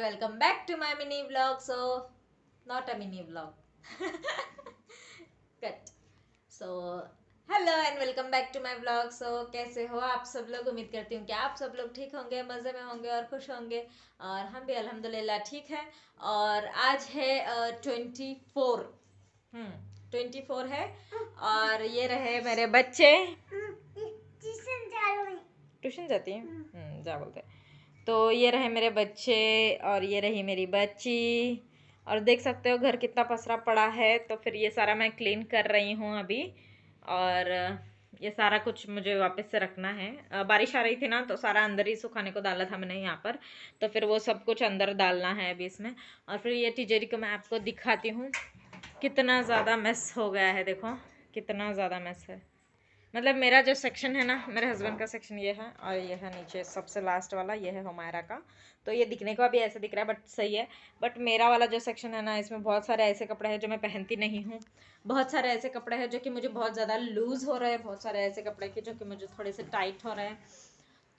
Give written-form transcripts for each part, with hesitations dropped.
welcome back to my mini vlog. So, not a mini vlog. Cut. So, hello and welcome back to my vlog. So कैसे हो आप सब लोग? उम्मीद करती हूँ कि आप सब लोग ठीक होंगे, मज़े में होंगे और खुश होंगे. और हम भी अल्हम्दुलिल्लाह ठीक हैं. और आज है 24. 24 है. और ये रहे मेरे बच्चे. ट्यूशन जाती हैं. जा बोलते हैं. तो ये रहे मेरे बच्चे और ये रही मेरी बच्ची. और देख सकते हो घर कितना पसरा पड़ा है. तो फिर ये सारा मैं क्लीन कर रही हूँ अभी. और ये सारा कुछ मुझे वापस से रखना है. बारिश आ रही थी ना, तो सारा अंदर ही सुखाने को डाला था मैंने यहाँ पर. तो फिर वो सब कुछ अंदर डालना है अभी इसमें. और फिर ये तिजोरी को मैं आपको दिखाती हूँ. कितना ज़्यादा मेस हो गया है, देखो कितना ज़्यादा मेस है. मतलब मेरा जो सेक्शन है ना, मेरे हस्बैंड का सेक्शन ये है. और ये है नीचे सबसे लास्ट वाला, ये है हुमायरा का. तो ये दिखने को अभी ऐसे दिख रहा है बट सही है. बट मेरा वाला जो सेक्शन है ना, इसमें बहुत सारे ऐसे कपड़े हैं जो मैं पहनती नहीं हूँ. बहुत सारे ऐसे कपड़े हैं जो कि मुझे बहुत ज़्यादा लूज़ हो रहे हैं. बहुत सारे ऐसे कपड़े के जो कि मुझे थोड़े से टाइट हो रहे हैं.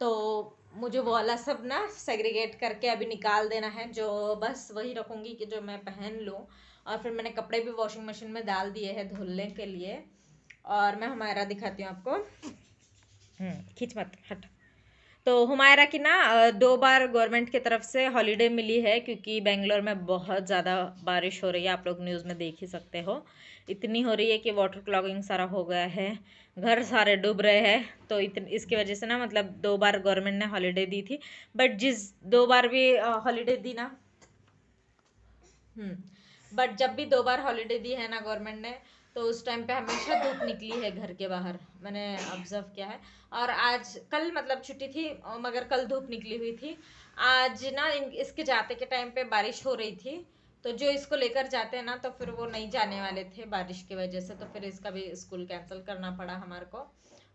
तो मुझे वो वाला सब ना सेग्रीगेट करके अभी निकाल देना है. जो बस वही रखूँगी कि जो मैं पहन लूँ. और फिर मैंने कपड़े भी वॉशिंग मशीन में डाल दिए हैं धुलने के लिए. और मैं हुमायरा दिखाती हूँ आपको. खींच मत, हट. तो हुमायरा की ना 2 बार गवर्नमेंट की तरफ से हॉलीडे मिली है, क्योंकि बेंगलोर में बहुत ज़्यादा बारिश हो रही है. आप लोग न्यूज़ में देख ही सकते हो. इतनी हो रही है कि वाटर क्लॉगिंग सारा हो गया है, घर सारे डूब रहे हैं. तो इसकी वजह से ना, मतलब 2 बार गवर्नमेंट ने हॉलीडे दी थी. बट जिस 2 बार भी हॉलीडे दी ना, बट जब भी 2 बार हॉलीडे दी है ना गवर्नमेंट ने, तो उस टाइम पे हमेशा धूप निकली है घर के बाहर. मैंने ऑब्जर्व किया है. और आज कल मतलब छुट्टी थी, मगर कल धूप निकली हुई थी. आज ना इसके जाते के टाइम पे बारिश हो रही थी. तो जो इसको लेकर जाते हैं ना, तो फिर वो नहीं जाने वाले थे बारिश की वजह से. तो फिर इसका भी स्कूल कैंसिल करना पड़ा हमारे को.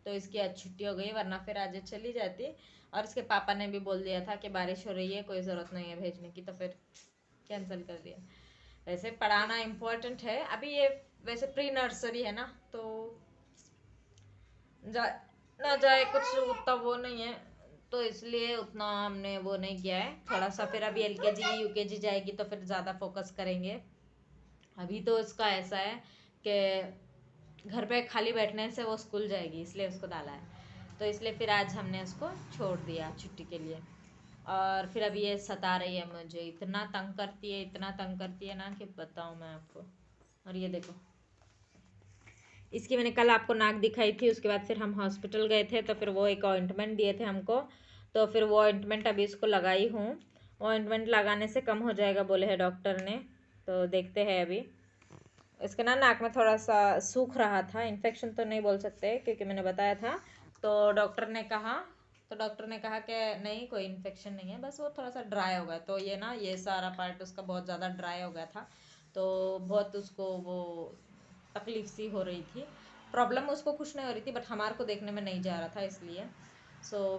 तो इसकी आज छुट्टी हो गई, वरना फिर आज चली जाती. और इसके पापा ने भी बोल दिया था कि बारिश हो रही है, कोई ज़रूरत नहीं है भेजने की. तो फिर कैंसिल कर दिया. वैसे पढ़ाना इम्पोर्टेंट है. अभी ये वैसे प्री नर्सरी है ना, तो ना जाए कुछ उतना वो नहीं है. तो इसलिए उतना हमने वो नहीं किया है. थोड़ा सा फिर अभी एलकेजी यूकेजी जाएगी तो फिर ज़्यादा फोकस करेंगे. अभी तो इसका ऐसा है कि घर पे खाली बैठने से वो स्कूल जाएगी, इसलिए उसको डाला है. तो इसलिए फिर आज हमने उसको छोड़ दिया छुट्टी के लिए. और फिर अभी ये सता रही है मुझे. इतना तंग करती है, इतना तंग करती है ना कि बताऊँ मैं आपको. और ये देखो, इसकी मैंने कल आपको नाक दिखाई थी. उसके बाद फिर हम हॉस्पिटल गए थे, तो फिर वो एक ऑइंटमेंट दिए थे हमको. तो फिर वो ऑइंटमेंट अभी इसको लगाई हूँ. ऑइंटमेंट लगाने से कम हो जाएगा बोले है डॉक्टर ने. तो देखते हैं अभी. इसके ना नाक में थोड़ा सा सूख रहा था. इन्फेक्शन तो नहीं बोल सकते क्योंकि मैंने बताया था. तो डॉक्टर ने कहा कि नहीं, कोई इन्फेक्शन नहीं है, बस वो थोड़ा सा ड्राई हो गया. तो ये ना, ये सारा पार्ट उसका बहुत ज़्यादा ड्राई हो गया था. तो बहुत उसको वो तकलीफ सी हो रही थी. प्रॉब्लम उसको कुछ नहीं हो रही थी, बट हमारे को देखने में नहीं जा रहा था, इसलिए.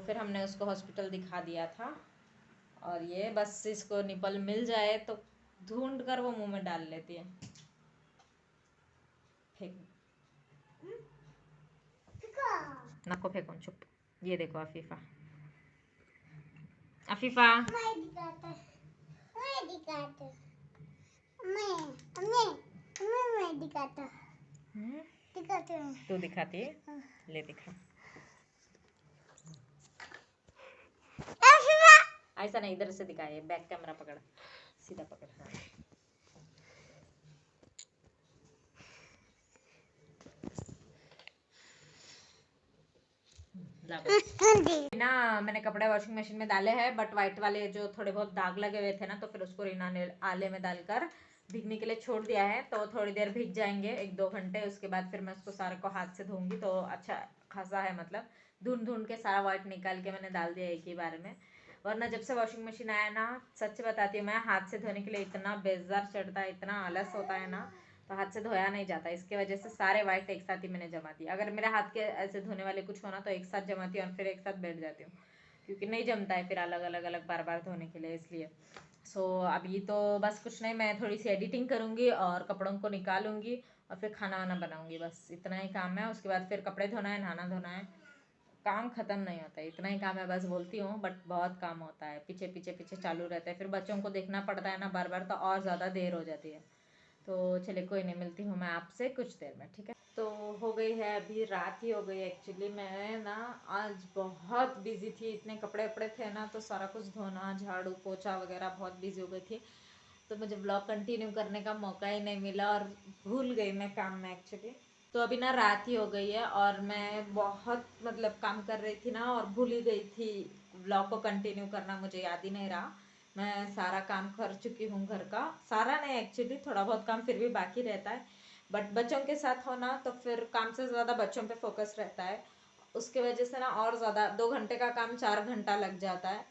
फिर हमने उसको हॉस्पिटल दिखा दिया था. और ये बस इसको निपल मिल जाए तो ढूंढ कर वो मुंह में डाल लेती है. फेंक, नको फेंको, चुप. ये देखो अफीफा. अफीफा, तू दिखाती है, ले दिखा. ऐसा नहीं, इधर से दिखाए. बैक कैमरा पकड़, सीधा पकड़. ना मैंने कपड़े वॉशिंग मशीन में डाले हैं, बट वाइट वाले जो थोड़े बहुत दाग लगे हुए थे ना, तो फिर उसको रीना ने आले में डालकर भीगने के लिए छोड़ दिया है. तो थोड़ी देर भीग जाएंगे, 1-2 घंटे. उसके बाद फिर मैं उसको सारे को हाथ से धोऊंगी. तो अच्छा खासा है, मतलब ढूंढ ढूंढ के सारा वाइट निकाल के मैंने डाल दिया एक ही बार में. वरना जब से वॉशिंग मशीन आया ना, सच बताती हूँ मैं, हाथ से धोने के लिए इतना बेजार चढ़ता है, इतना आलस होता है ना, तो हाथ से धोया नहीं जाता. इसके वजह से सारे वाइट एक साथ ही मैंने जमा दिया. अगर मेरे हाथ के ऐसे धोने वाले कुछ होना तो एक साथ जमाती हूँ और फिर एक साथ बैठ जाती हूँ, क्योंकि नहीं जमता है फिर अलग अलग अलग बार बार धोने के लिए, इसलिए. अभी तो बस कुछ नहीं, मैं थोड़ी सी एडिटिंग करूँगी और कपड़ों को निकालूंगी और फिर खाना वाना बनाऊंगी. बस इतना ही काम है. उसके बाद फिर कपड़े धोना है, नहाना धोना है. काम ख़त्म नहीं होता है, इतना ही काम है बस बोलती हूँ, बट बहुत काम होता है, पीछे पीछे पीछे चालू रहता है, फिर बच्चों को देखना पड़ता है ना बार बार, तो और ज़्यादा देर हो जाती है। तो चलिए कोई नहीं, मिलती हूँ मैं आपसे कुछ देर में, ठीक है। तो हो गई है, अभी रात ही हो गई एक्चुअली। मैं ना आज बहुत बिजी थी, इतने कपड़े वपड़े थे ना, तो सारा कुछ धोना झाड़ू पोछा वगैरह, बहुत बिजी हो गई थी, तो मुझे ब्लॉग कंटिन्यू करने का मौका ही नहीं मिला और भूल गई मैं काम में एक्चुअली। तो अभी ना रात ही हो गई है और मैं बहुत मतलब काम कर रही थी ना, और भूल ही गई थी ब्लॉग को कंटिन्यू करना, मुझे याद ही नहीं रहा। मैं सारा काम कर चुकी हूँ घर का, सारा नहीं एक्चुअली, थोड़ा बहुत काम फिर भी बाकी रहता है, बट बच्चों के साथ हो ना तो फिर काम से ज़्यादा बच्चों पे फोकस रहता है, उसके वजह से ना और ज़्यादा 2 घंटे का काम 4 घंटा लग जाता है।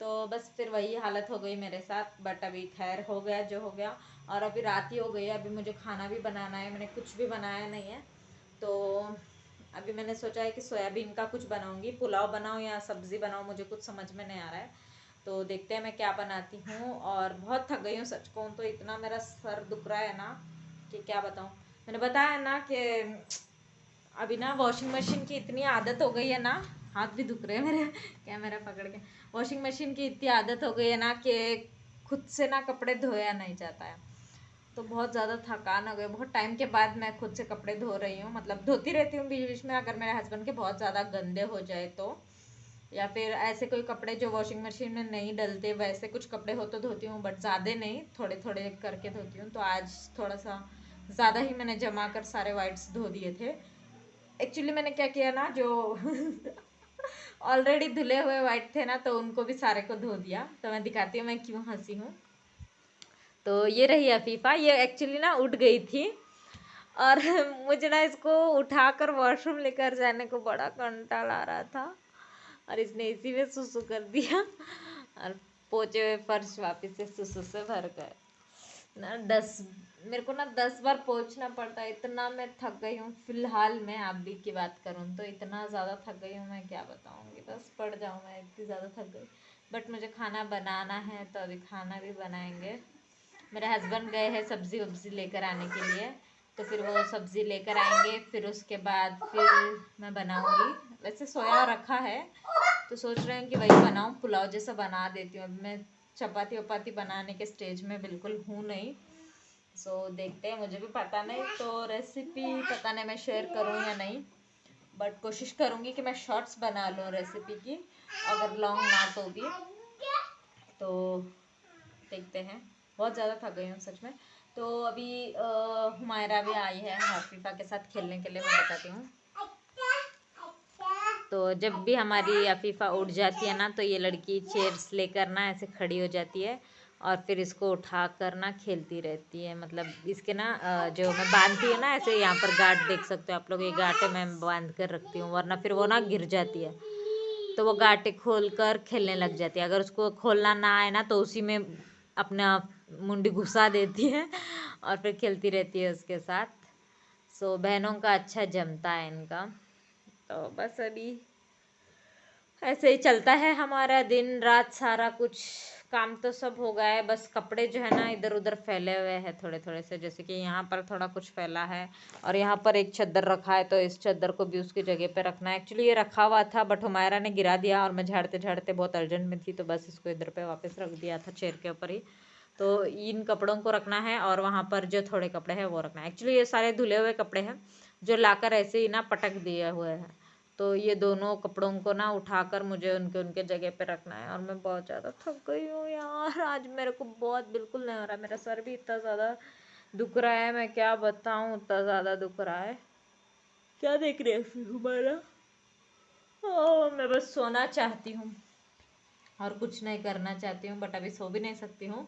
तो बस फिर वही हालत हो गई मेरे साथ, बट अभी खैर हो गया जो हो गया। और अभी रात ही हो गई है, अभी मुझे खाना भी बनाना है, मैंने कुछ भी बनाया नहीं है। तो अभी मैंने सोचा है कि सोयाबीन का कुछ बनाऊंगी, पुलाव बनाऊं या सब्ज़ी बनाऊं, मुझे कुछ समझ में नहीं आ रहा है। तो देखते हैं मैं क्या बनाती हूँ। और बहुत थक गई हूँ सच कहूँ तो, इतना मेरा सर दुख रहा है ना कि क्या बताऊँ। मैंने बताया ना कि अभी ना वॉशिंग मशीन की इतनी आदत हो गई है ना, हाथ भी दुख रहे हैं मेरे कैमरा पकड़ के। वॉशिंग मशीन की इतनी आदत हो गई है ना कि खुद से ना कपड़े धोया नहीं जाता है, तो बहुत ज़्यादा थकान हो गई। बहुत टाइम के बाद मैं खुद से कपड़े धो रही हूँ, मतलब धोती रहती हूँ बीच बीच में, अगर मेरे हस्बैंड के बहुत ज़्यादा गंदे हो जाए तो, या फिर ऐसे कोई कपड़े जो वॉशिंग मशीन में नहीं डलते, वैसे कुछ कपड़े हो तो धोती हूँ, बट ज़्यादा नहीं, थोड़े थोड़े करके धोती हूँ। तो आज थोड़ा सा ज़्यादा ही मैंने जमा कर सारे वाइट्स धो दिए थे। एक्चुअली मैंने क्या किया ना, जो ऑलरेडी धुले हुए वाइट थे ना, तो उनको भी सारे को धो दिया। तो मैं दिखाती हूँ मैं क्यों हंसी हूँ। तो ये रही अफीफ़ा, ये एक्चुअली ना उठ गई थी, और मुझे ना इसको उठाकर वॉशरूम लेकर जाने को बड़ा कंटाला आ रहा था, और इसने इसी में सुसु कर दिया, और पोछे हुए फर्श वापस से सुसु से भर गए ना। मेरे को ना 10 बार पोंछना पड़ता है, इतना मैं थक गई हूँ। फिलहाल मैं आप भी की बात करूँ तो इतना ज़्यादा थक गई हूँ, मैं क्या बताऊँगी, बस पड़ जाऊँ मैं, इतनी ज़्यादा थक गई। बट मुझे खाना बनाना है, तो अभी खाना भी बनाएंगे। मेरे हस्बैंड गए हैं सब्ज़ी वब्ज़ी लेकर आने के लिए, तो फिर वो सब्ज़ी लेकर आएंगे, फिर उसके बाद फिर मैं बनाऊँगी। वैसे सोया रखा है, तो सोच रहे हैं कि वही बनाऊँ, पुलाव जैसा बना देती हूँ। अभी मैं चपाती वपाती बनाने के स्टेज में बिल्कुल हूँ नहीं। सो देखते हैं, मुझे भी पता नहीं, तो रेसिपी पता नहीं मैं शेयर करूँ या नहीं, बट कोशिश करूँगी कि मैं शॉर्ट्स बना लूँ रेसिपी की, अगर लॉन्ग ना तो भी। तो देखते हैं, बहुत ज़्यादा थक गई हूँ सच में। तो अभी हुमायरा भी आई है हफीफ़ा के साथ खेलने के लिए, मैं बताती हूँ। तो जब भी हमारी अफीफ़ा उठ जाती है ना, तो ये लड़की चेयर्स लेकर ना ऐसे खड़ी हो जाती है, और फिर इसको उठा कर ना खेलती रहती है। मतलब इसके ना जो मैं बांधती हूँ ना ऐसे, यहाँ पर गांठ देख सकते हो आप लोग, ये गांठें मैं बांध कर रखती हूँ, वरना फिर वो ना गिर जाती है। तो वो गांठें खोल कर खेलने लग जाती है, अगर उसको खोलना ना आए ना तो उसी में अपना मुंडी घुसा देती है और फिर खेलती रहती है उसके साथ। सो बहनों का अच्छा जमता है इनका। तो बस अभी ऐसे ही चलता है हमारा दिन रात, सारा कुछ काम तो सब हो गया है, बस कपड़े जो है ना इधर उधर फैले हुए हैं थोड़े थोड़े से, जैसे कि यहाँ पर थोड़ा कुछ फैला है, और यहाँ पर एक चद्दर रखा है, तो इस चद्दर को भी उसकी जगह पे रखना है। एक्चुअली ये रखा हुआ था, बट हुमायरा ने गिरा दिया, और मैं झाड़ते झाड़ते बहुत अर्जेंट में थी, तो बस इसको इधर पे वापस रख दिया था चेयर के ऊपर ही। तो इन कपड़ों को रखना है, और वहाँ पर जो थोड़े कपड़े हैं वो रखना है। एक्चुअली ये सारे धुले हुए कपड़े हैं जो लाकर ऐसे ही ना पटक दिए हुए हैं, तो ये दोनों कपड़ों को ना उठाकर मुझे उनके उनके जगह पे रखना है। और मैं बहुत ज़्यादा थक गई हूँ यार, आज मेरे को बहुत बिल्कुल नहीं हो रहा, मेरा सर भी इतना ज़्यादा दुख रहा है, मैं क्या बताऊँ, इतना ज़्यादा दुख रहा है। क्या देख रहे हैं फिर हमारा, मैं बस सोना चाहती हूँ और कुछ नहीं करना चाहती हूँ, बट अभी सो भी नहीं सकती हूँ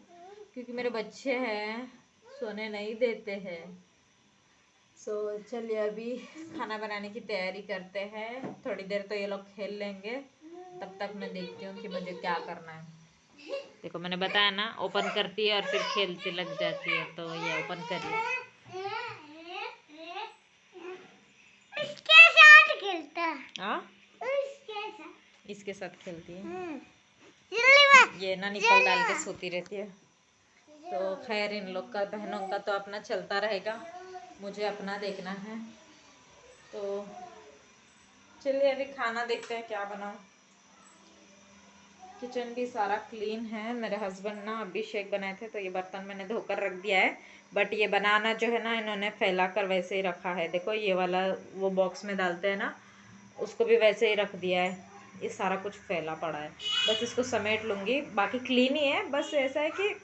क्योंकि मेरे बच्चे हैं, सोने नहीं देते हैं। सो चलिए अभी खाना बनाने की तैयारी करते हैं, थोड़ी देर तो ये लोग खेल लेंगे, तब तक मैं देखती हूँ कि मुझे क्या करना है। देखो मैंने बताया ना, ओपन करती है और फिर खेलती लग जाती है, तो ये ओपन करिए। इसके साथ खेलता है। हाँ, इसके साथ खेलती है, ये ना निकल डाल के सोती रहती है। तो खैर इन लोग का, बहनों का तो अपना चलता रहेगा, मुझे अपना देखना है। तो चलिए अभी खाना देखते हैं क्या बनाऊं। किचन भी सारा क्लीन है। मेरे हस्बैंड ना अभी शेक बनाए थे तो ये बर्तन मैंने धोकर रख दिया है। बट ये बनाना जो है ना इन्होंने फैला कर वैसे ही रखा है। देखो ये वाला वो बॉक्स में डालते हैं ना, उसको भी वैसे ही रख दिया है। ये सारा कुछ फैला पड़ा है, बस इसको समेट लूँगी। बाकी क्लीन ही है, बस ऐसा है कि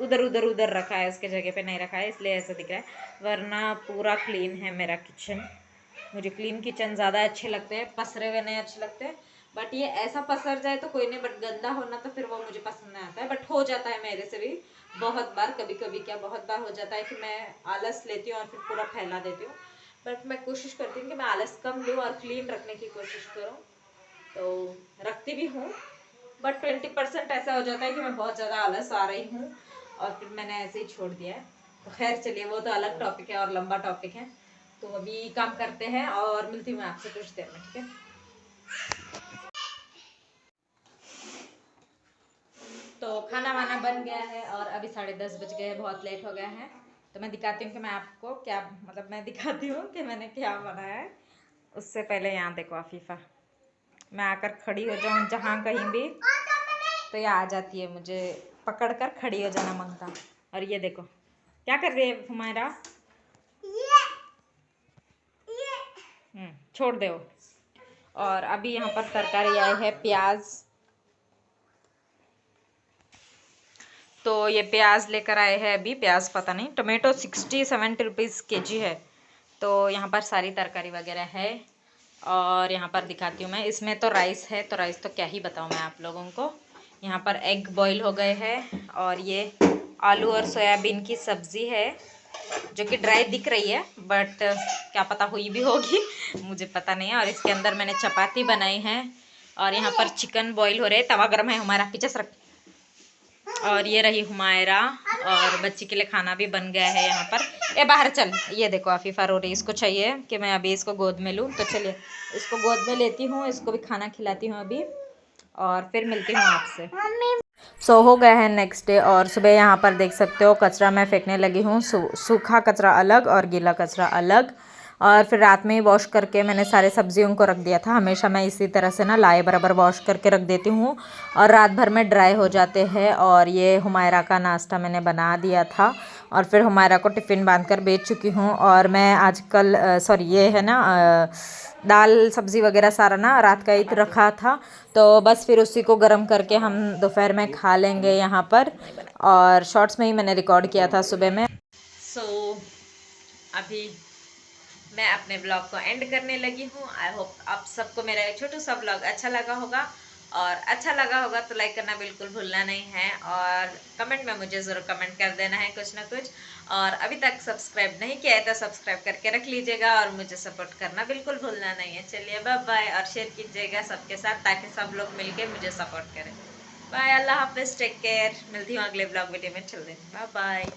उधर रखा है, उसके जगह पे नहीं रखा है, इसलिए ऐसा दिख रहा है। वरना पूरा क्लीन है मेरा किचन। मुझे क्लीन किचन ज़्यादा अच्छे लगते हैं, पसरे हुए नहीं अच्छे लगते। बट ये ऐसा पसर जाए तो कोई नहीं, बट गंदा होना तो फिर वो मुझे पसंद नहीं आता है। बट हो जाता है मेरे से भी बहुत बार, कभी कभी क्या बहुत बार हो जाता है कि मैं आलस लेती हूँ और फिर पूरा फैला देती हूँ। बट मैं कोशिश करती हूँ कि मैं आलस कम लूँ और क्लीन रखने की कोशिश करूँ, तो रखती भी हूँ। बट 20% ऐसा हो जाता है कि मैं बहुत ज़्यादा आलस आ रही हूँ और फिर मैंने ऐसे ही छोड़ दिया है। तो खैर चलिए, वो तो अलग टॉपिक है और लंबा टॉपिक है। तो अभी काम करते हैं और मिलती हूँ आपसे कुछ देर में, ठीक है। तो खाना वाना बन गया है और अभी 10:30 बज गए, बहुत लेट हो गया है। तो मैं दिखाती हूँ कि मैं आपको क्या, मतलब मैं दिखाती हूँ कि मैंने क्या बनाया है। उससे पहले यहाँ देखो अफीफ़ा, मैं आकर खड़ी हो जाऊँ जहाँ कहीं भी तो ये आ जाती है, मुझे पकड़ कर खड़ी हो जाना मांगता। और ये देखो क्या कर रही है हुमायरा, छोड़ दे वो। और अभी यहाँ पर तरकारी आई है प्याज। तो ये प्याज लेकर आए हैं अभी, प्याज पता नहीं, टमाटो 60-70 रुपीज़ kg है। तो यहाँ पर सारी तरकारी वगैरह है। और यहाँ पर दिखाती हूँ मैं, इसमें तो राइस है, तो राइस तो क्या ही बताऊँ मैं आप लोगों को। यहाँ पर एग बॉईल हो गए हैं और ये आलू और सोयाबीन की सब्ज़ी है जो कि ड्राई दिख रही है, बट क्या पता हुई भी होगी मुझे पता नहीं है। और इसके अंदर मैंने चपाती बनाई है और यहाँ पर चिकन बॉईल हो रहे, तवा गर्म है हमारा, पीछे से रख। और ये रही हुमायरा और बच्ची के लिए खाना भी बन गया है यहाँ पर। ए बाहर चल, ये देखो अफीफ़ा रो रही, इसको चाहिए कि मैं अभी इसको गोद में लूँ। तो चलिए इसको गोद में लेती हूँ, इसको भी खाना खिलाती हूँ अभी और फिर मिलती हूँ आपसे। सो हो गया है नेक्स्ट डे और सुबह यहाँ पर देख सकते हो कचरा मैं फेंकने लगी हूँ। सूखा कचरा अलग और गीला कचरा अलग। और फिर रात में ही वॉश करके मैंने सारे सब्जियों को रख दिया था। हमेशा मैं इसी तरह से ना लाए बराबर वॉश करके रख देती हूँ और रात भर में ड्राई हो जाते हैं। और ये हुमायरा का नाश्ता मैंने बना दिया था और फिर हुमायरा को टिफ़िन बांध कर भेज चुकी हूँ। और मैं आजकल सॉरी ये है ना दाल सब्ज़ी वगैरह सारा ना रात का ही रखा था, तो बस फिर उसी को गर्म करके हम दोपहर में खा लेंगे यहाँ पर। और शॉर्ट्स में ही मैंने रिकॉर्ड किया था सुबह में। सो अभी मैं अपने ब्लॉग को एंड करने लगी हूँ। आई होप आप सबको मेरा एक छोटा सा ब्लॉग अच्छा लगा होगा, और अच्छा लगा होगा तो लाइक करना बिल्कुल भूलना नहीं है और कमेंट में मुझे ज़रूर कमेंट कर देना है कुछ ना कुछ। और अभी तक सब्सक्राइब नहीं किया है तो सब्सक्राइब करके रख लीजिएगा और मुझे सपोर्ट करना बिल्कुल भूलना नहीं है। चलिए बाय बाय, और शेयर कीजिएगा सबके साथ ताकि सब लोग मिलके मुझे सपोर्ट करें। बाय, अल्लाह हाफिज़, टेक केयर। मिलती हूँ अगले ब्लॉग वीडियो में, चल दें, बाय बाय।